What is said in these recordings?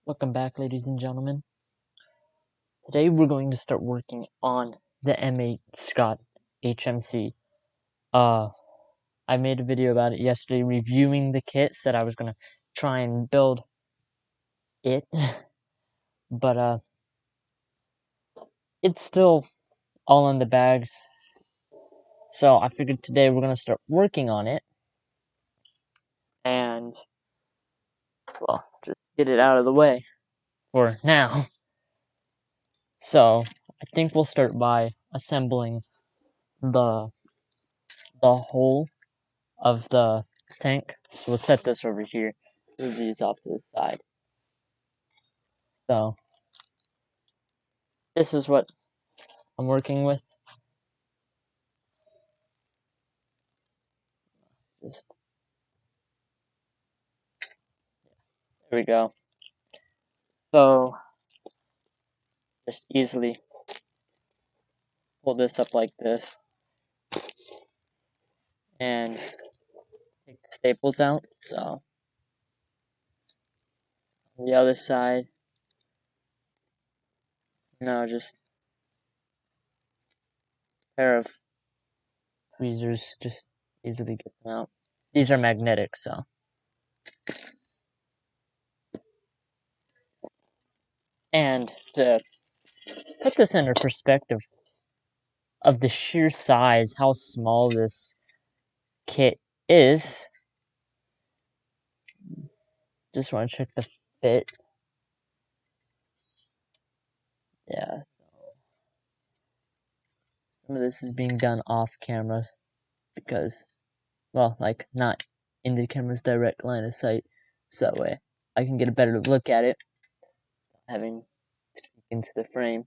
Welcome back, ladies and gentlemen. Today we're going to start working on the M8 Scott HMC. I made a video about it yesterday reviewing the kit, said I was going to try and build it, but it's still all in the bags. So I figured today we're going to start working on it and, well, just get it out of the way for now. So I think we'll start by assembling the whole of the tank. So we'll set this over here, move these off to the side. So this is what I'm working with. Just there we go. So just easily pull this up like this and take the staples out. So on the other side, now just a pair of tweezers, just easily get them out. These are magnetic, so. And to put this into perspective of the sheer size, how small this kit is, just want to check the fit. Yeah, so some of this is being done off camera because, well, like, not in the camera's direct line of sight, so that way I can get a better look at it, having to peek into the frame.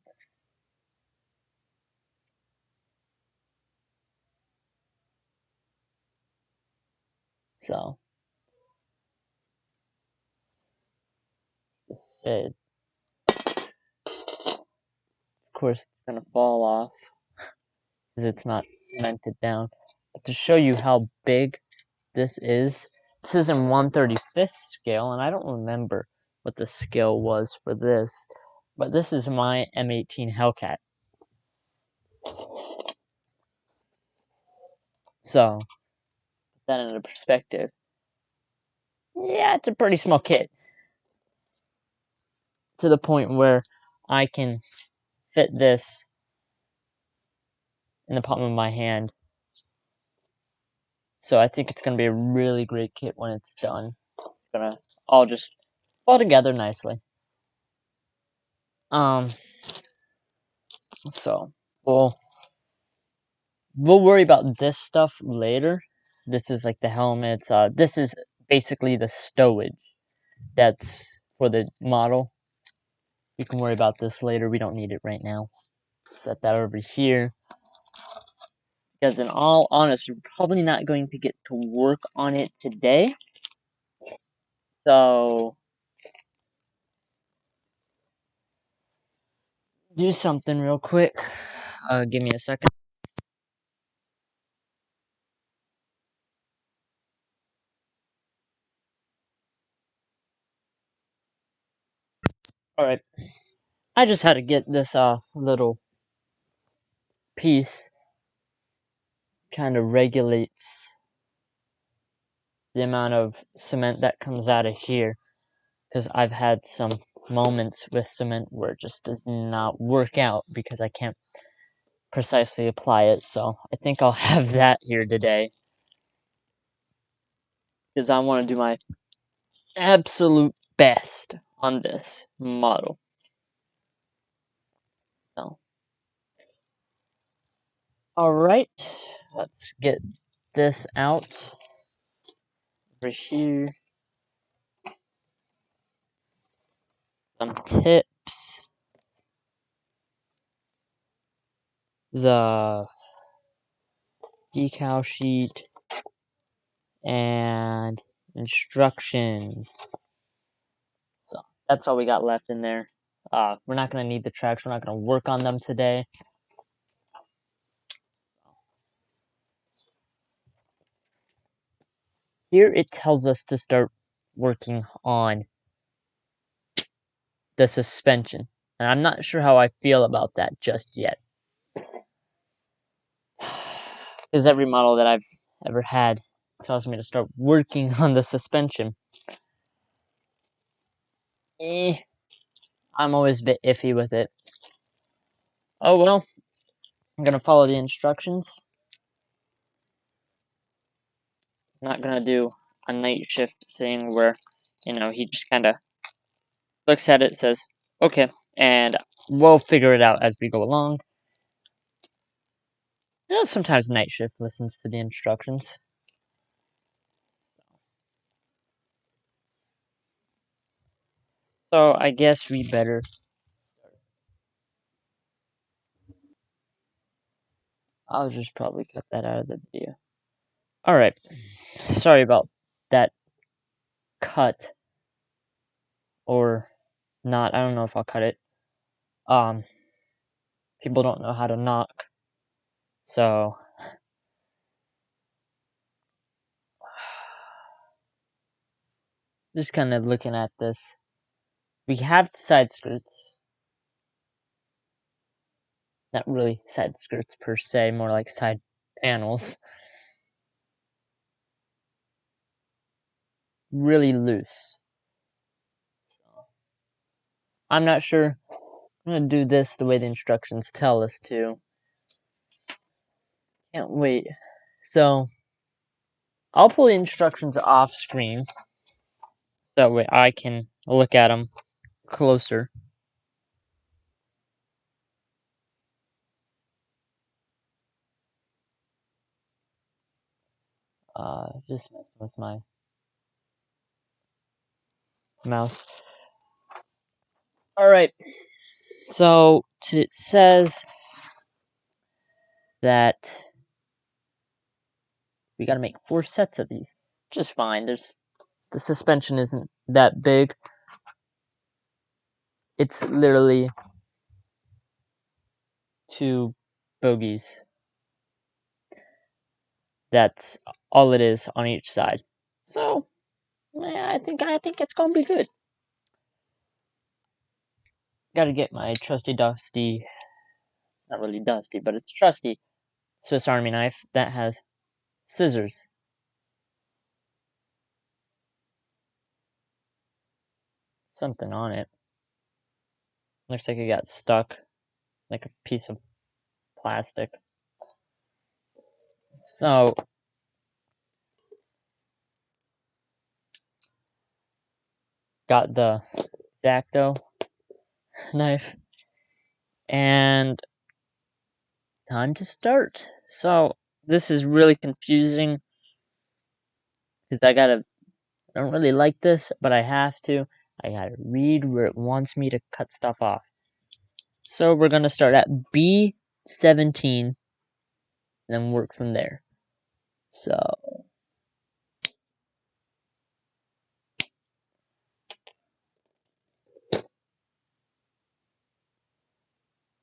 So, it's the fit. Of course, it's gonna fall off because it's not cemented down. But to show you how big this is in 1/35th scale, and I don't remember what the scale was for this, but this is my M18 Hellcat. So, put that into perspective. Yeah, it's a pretty small kit. To the point where I can fit this in the palm of my hand. So I think it's going to be a really great kit when it's done. It's going to all just fall together nicely. So we'll worry about this stuff later. This is like the helmets. This is basically the stowage that's for the model. You can worry about this later. We don't need it right now. Set that over here. Because in all honesty, we're probably not going to get to work on it today. So do something real quick. Give me a second. Alright. I just had to get this little piece. Kind of regulates the amount of cement that comes out of here. Because I've had some moments with cement where it just does not work out because I can't precisely apply it. So I think I'll have that here today. Because I want to do my absolute best on this model. So, alright, let's get this out over here. Some tips. The decal sheet and instructions. So that's all we got left in there. We're not going to need the tracks. We're not going to work on them today. Here it tells us to start working on the suspension. And I'm not sure how I feel about that just yet. Because every model that I've ever had tells me to start working on the suspension. I'm always a bit iffy with it. Oh well, I'm gonna follow the instructions. I'm not gonna do a night shift thing where, he just kind of looks at it, says, okay, and we'll figure it out as we go along. Sometimes night shift listens to the instructions. So I guess we better. I'll just probably cut that out of the video. Alright, sorry about that cut. Or not, I don't know if I'll cut it. People don't know how to knock. So just kind of looking at this. We have side skirts. Not really side skirts per se, more like side panels. Really loose. So I'm not sure. I'm gonna do this the way the instructions tell us to. Can't wait. So I'll pull the instructions off screen. That way I can look at them closer. Just messing with my mouse. Alright. So it says that we gotta make 4 sets of these. Which is fine. The suspension isn't that big. It's literally 2 bogies. That's all it is on each side. So yeah, I think it's gonna be good. Gotta get my trusty dusty, not really dusty, but it's trusty Swiss Army knife that has scissors. Something on it. Looks like it got stuck, like a piece of plastic. So got the X-Acto knife, and time to start. So this is really confusing because I don't really like this, but I have to. I gotta read where it wants me to cut stuff off. So we're gonna start at B17 and then work from there. So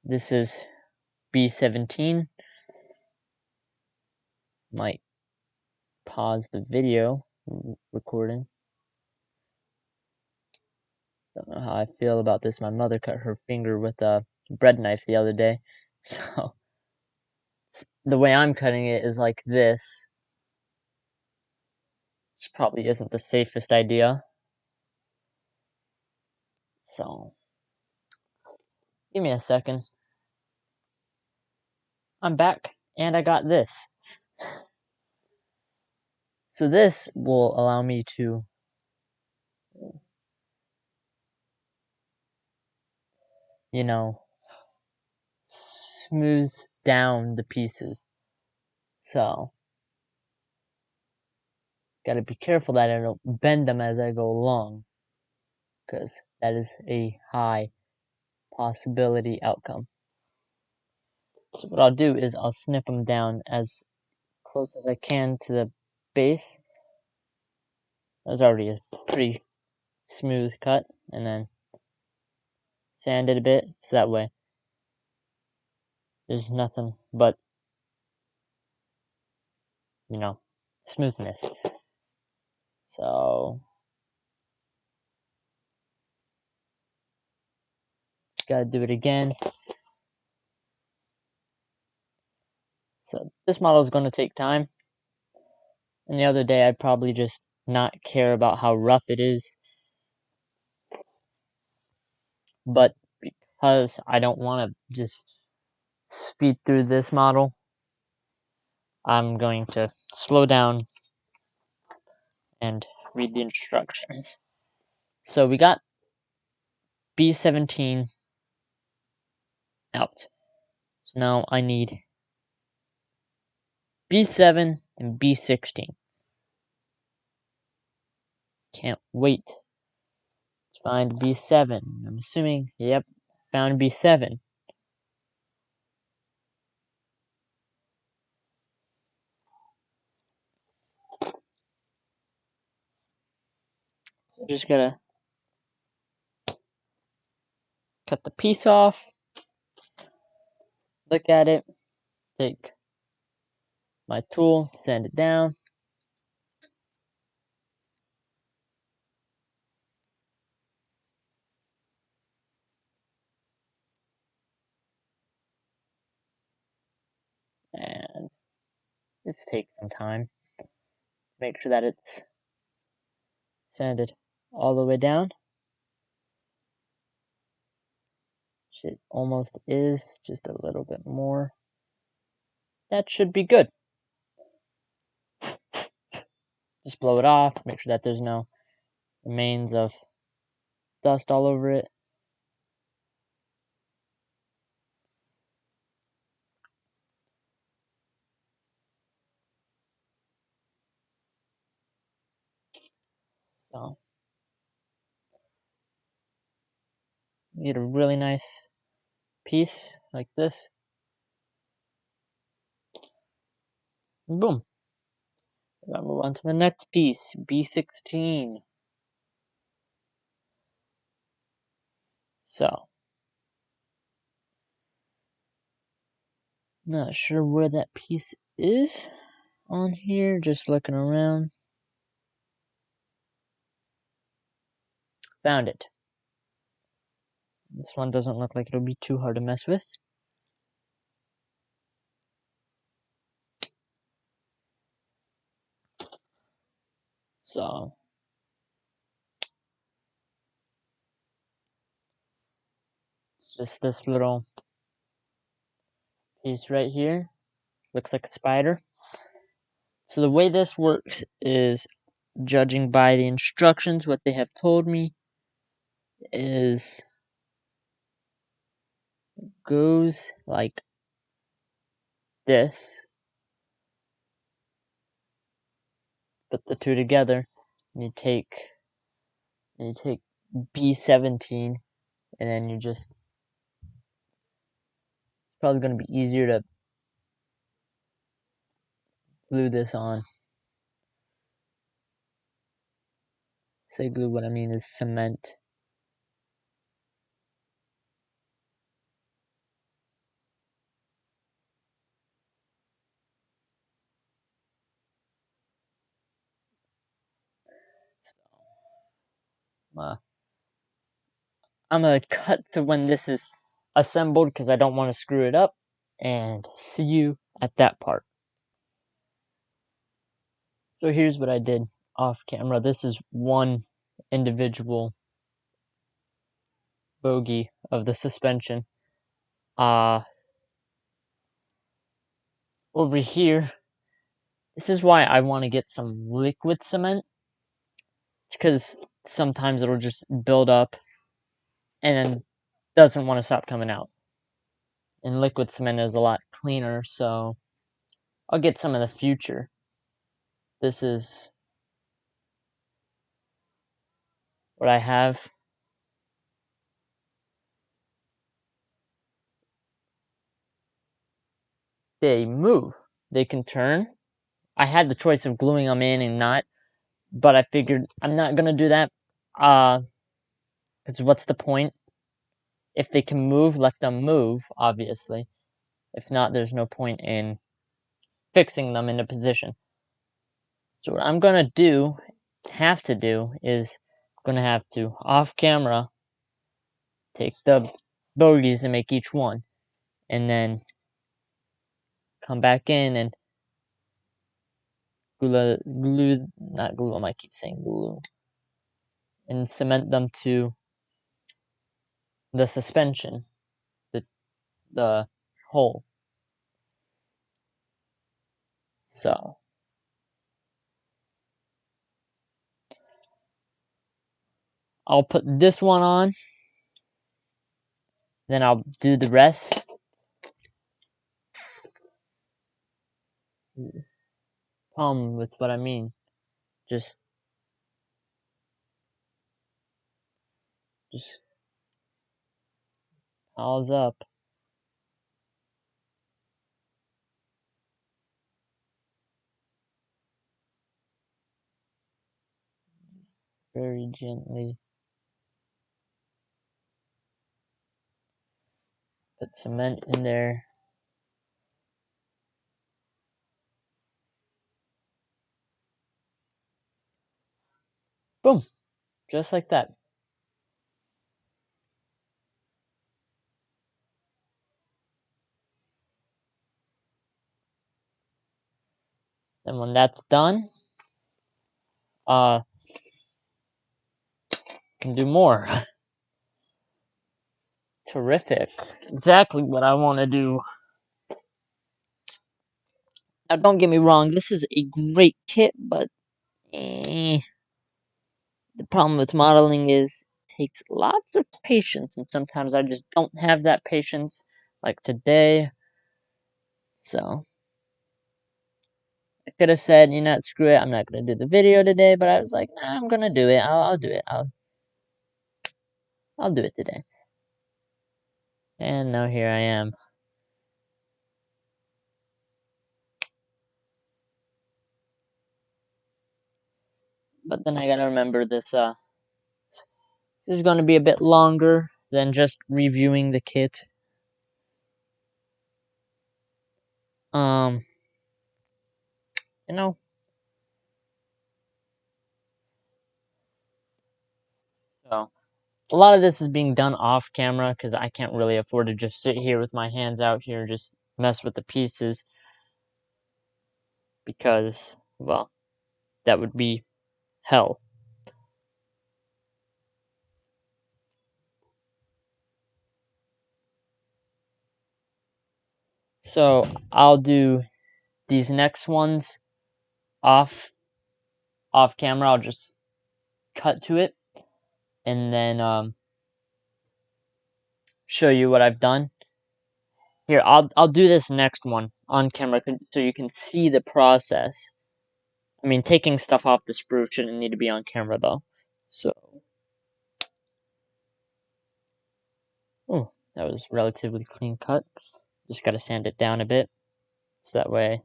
this is B17. Might pause the video recording. Don't know how I feel about this. My mother cut her finger with a bread knife the other day. So the way I'm cutting it is like this. Which probably isn't the safest idea. So give me a second. I'm back and I got this. So this will allow me to smooth down the pieces. So gotta be careful that I don't bend them as I go along, because that is a high possibility outcome. So what I'll do is I'll snip them down as close as I can to the base. That was already a pretty smooth cut, and then sand it a bit so that way there's nothing but smoothness. So Gotta do it again. So this model is going to take time. And the other day I'd probably just not care about how rough it is. But because I don't want to just speed through this model, I'm going to slow down and read the instructions. So we got B17 out. So now I need B7 and B16. Can't wait to find B7. I'm assuming, yep, found B7. So just gotta cut the piece off, look at it, take my tool, sand it down. And this takes some time. Make sure that it's sanded all the way down. It almost is, just a little bit more. That should be good. Just blow it off, make sure that there's no remains of dust all over it. So, you get a really nice piece like this. And boom. We're gonna move on to the next piece, B16. So, not sure where that piece is on here, just looking around. Found it. This one doesn't look like it'll be too hard to mess with. So, it's just this little piece right here. Looks like a spider. So the way this works is, judging by the instructions, what they have told me is goes like this. Put the two together, and you take B17, and then you just, it's probably going to be easier to glue this on. Say glue, what I mean is cement. So, I'm going to cut to when this is assembled because I don't want to screw it up, and see you at that part. So here's what I did off camera. This is one individual bogey of the suspension. Over here, this is why I want to get some liquid cement. It's because sometimes it'll just build up and then doesn't want to stop coming out. And liquid cement is a lot cleaner, so I'll get some in the future. This is what I have. They move. They can turn. I had the choice of gluing them in and not, but I figured I'm not going to do that. Because what's the point? If they can move, let them move, obviously. If not, there's no point in fixing them into position. So what I'm going to do, have to do, is I'm going to have to, off camera, take the bogeys and make each one, and then come back in and not glue them, I keep saying glue, and cement them to the suspension, the hole. So I'll put this one on, then I'll do the rest. Problem with what I mean, just piles up. Very gently. Put cement in there. Boom! Just like that. And when that's done, can do more. Terrific. Exactly what I want to do. Now, don't get me wrong, this is a great kit, but the problem with modeling is it takes lots of patience, and sometimes I just don't have that patience, like today. So I could have said, you know, screw it, I'm not gonna do the video today, but I was like, nah, I'm gonna do it. I'll do it. I'll do it today. And now here I am. But then I gotta remember this is gonna be a bit longer than just reviewing the kit. You know, so a lot of this is being done off camera because I can't really afford to just sit here with my hands out here and just mess with the pieces, because, well, that would be hell. So I'll do these next ones off camera. I'll just cut to it and then show you what I've done. Here, I'll do this next one on camera so you can see the process. I mean, taking stuff off the sprue shouldn't need to be on camera though. So, oh, that was relatively clean cut. Just gotta sand it down a bit, so that way.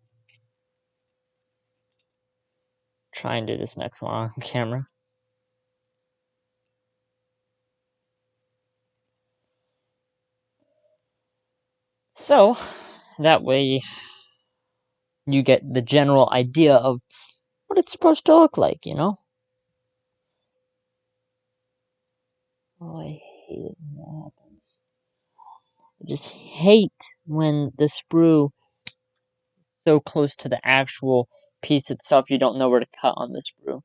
Try and do this next one on camera. So, that way you get the general idea of what it's supposed to look like, you know? Oh, I hate it when that happens. I just hate when the sprue is so close to the actual piece itself, you don't know where to cut on the sprue.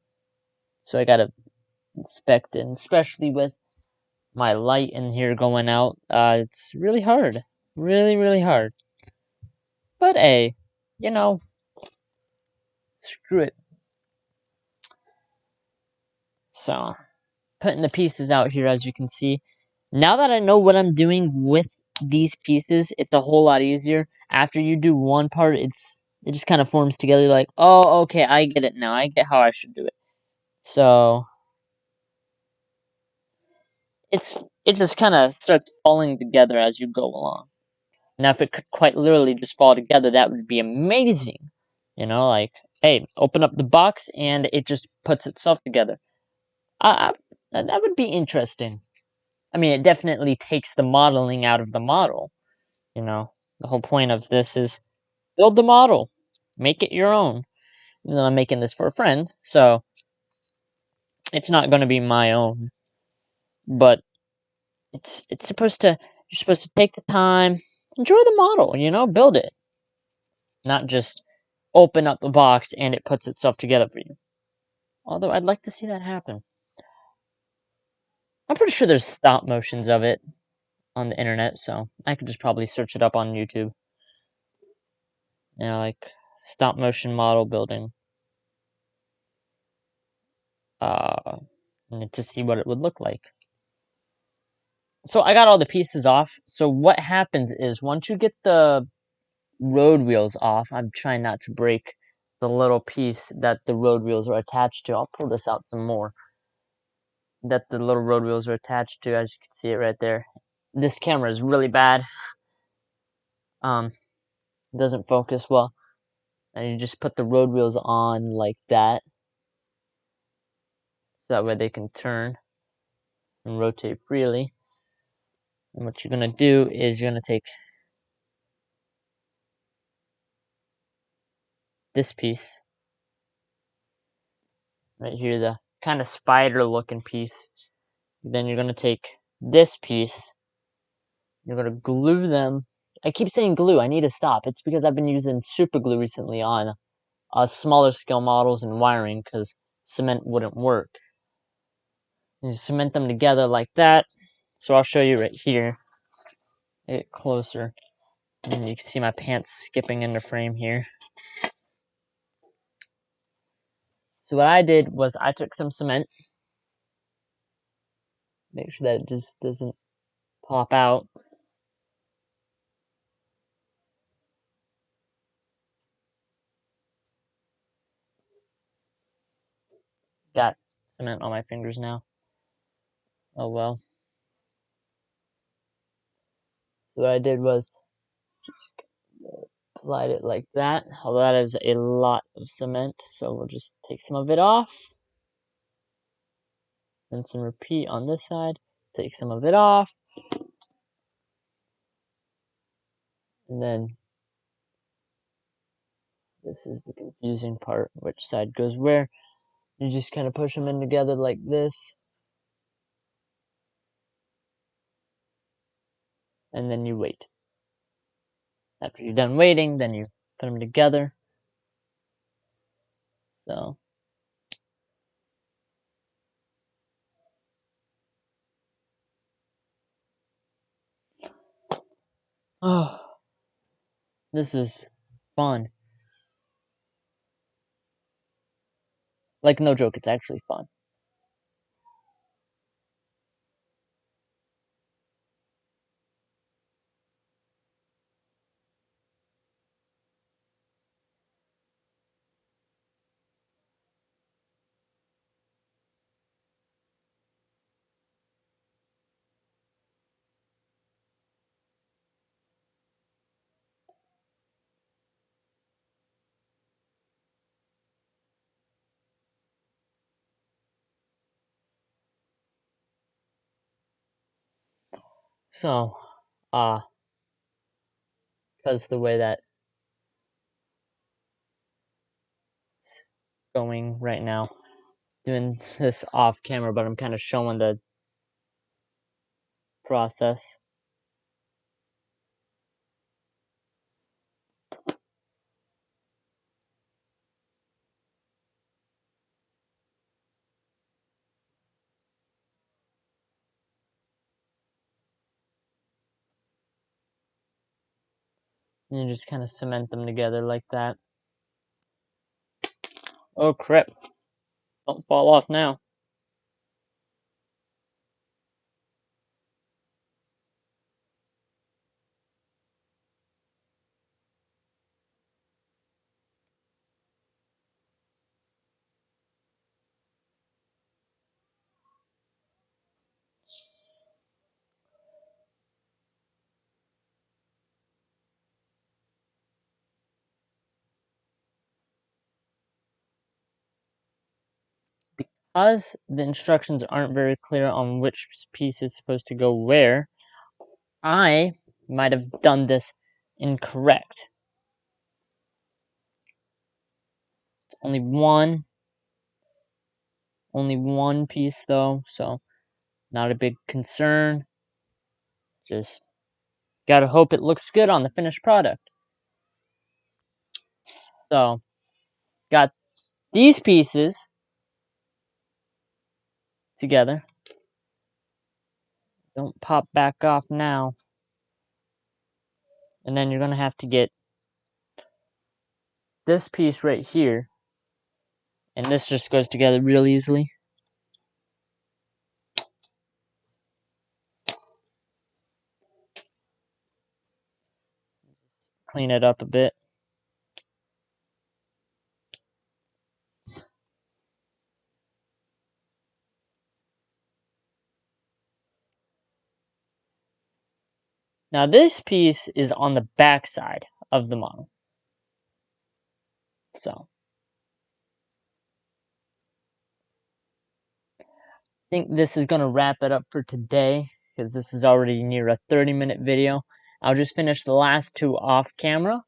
So I gotta inspect it, and especially with my light in here going out, it's really hard. Really, really hard. But hey, you know, screw it. So, putting the pieces out here, as you can see. Now that I know what I'm doing with these pieces, it's a whole lot easier. After you do one part, it just kind of forms together. Like, oh, okay, I get it now. I get how I should do it. So it just kind of starts falling together as you go along. Now, if it could quite literally just fall together, that would be amazing. You know, like, hey, open up the box and it just puts itself together. That would be interesting. I mean, it definitely takes the modeling out of the model. You know, the whole point of this is build the model, make it your own. Even though I'm making this for a friend, so it's not going to be my own, but it's supposed to You're supposed to take the time, enjoy the model, you know, build it. Not just open up the box and it puts itself together for you. Although I'd like to see that happen. I'm pretty sure there's stop motions of it on the internet, so I could just probably search it up on YouTube. You know, like stop motion model building. And to see what it would look like. So I got all the pieces off. So what happens is once you get the road wheels off, I'm trying not to break the little piece that the road wheels are attached to. I'll pull this out some more. That the little road wheels are attached to, as you can see it right there. This camera is really bad. Doesn't focus well. And you just put the road wheels on like that. So that way they can turn and rotate freely. And what you're going to do is you're going to take this piece right here, the kind of spider looking piece. Then you're going to take this piece, you're going to glue them. I keep saying glue, I need to stop. It's because I've been using super glue recently on smaller scale models and wiring because cement wouldn't work. You cement them together like that. So I'll show you right here. Get closer. And you can see my pants skipping into frame here. So what I did was I took some cement. Make sure that it just doesn't pop out. Got cement on my fingers now. Oh well. So what I did was just applied it like that. Although that is a lot of cement, so we'll just take some of it off. Rinse and repeat on this side. Take some of it off. And then this is the confusing part, which side goes where. You just kind of push them in together like this. And then you wait. After you're done waiting, then you put them together. So oh, this is fun. Like, no joke, it's actually fun. So, because the way that it's going right now, doing this off camera, but I'm kind of showing the process. And you just kind of cement them together like that. Oh crap. Don't fall off now. Because the instructions aren't very clear on which piece is supposed to go where, I might have done this incorrect. It's only one piece though, so not a big concern. Just Gotta hope it looks good on the finished product. So, got these pieces together. Don't pop back off now. And then you're gonna have to get this piece right here. And this just goes together real easily. Clean it up a bit. Now this piece is on the back side of the model. So, I think this is going to wrap it up for today, because this is already near a 30-minute video. I'll just finish the last two off camera,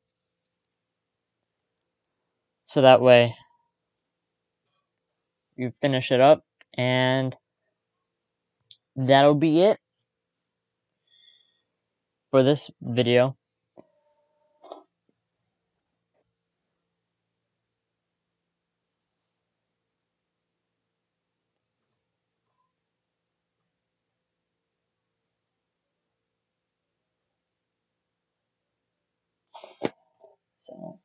so that way you finish it up, and that'll be it for this video. So,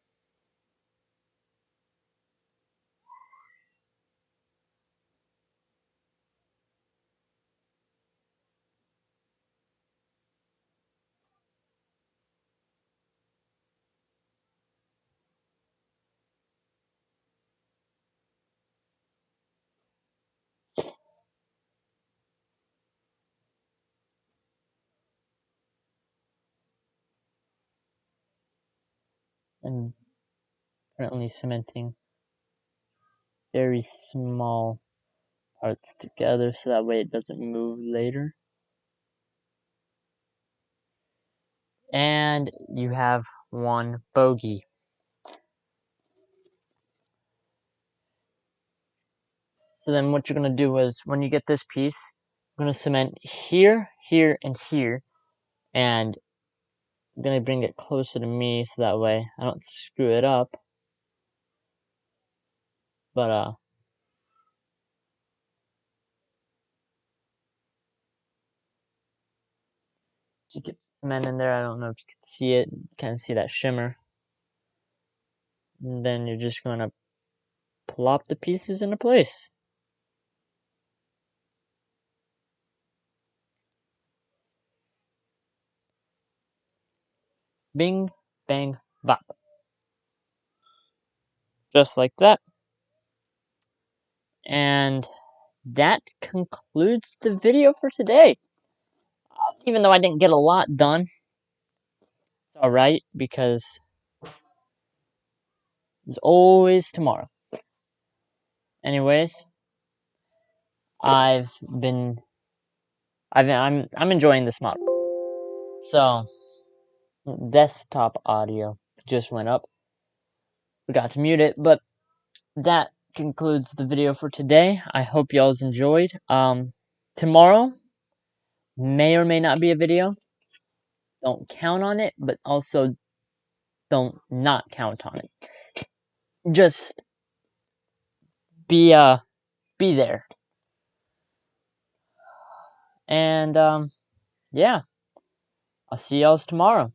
I'm currently cementing very small parts together, so that way it doesn't move later. And you have one bogey. So then what you're going to do is, when you get this piece, I'm going to cement here, here, and here. And I'm going to bring it closer to me so that way I don't screw it up. But, just get cement in there. I don't know if you can see it. Kind of see that shimmer. And then you're just going to plop the pieces into place. Bing, bang, bop. Just like that. And that concludes the video for today. Even though I didn't get a lot done, it's alright, because there's always tomorrow. Anyways, I'm enjoying this model. So, desktop audio just went up. Forgot to mute it, but that concludes the video for today. I hope y'all's enjoyed. Tomorrow may or may not be a video. Don't count on it, but also don't not count on it. Just be there. And yeah, I'll see y'all tomorrow.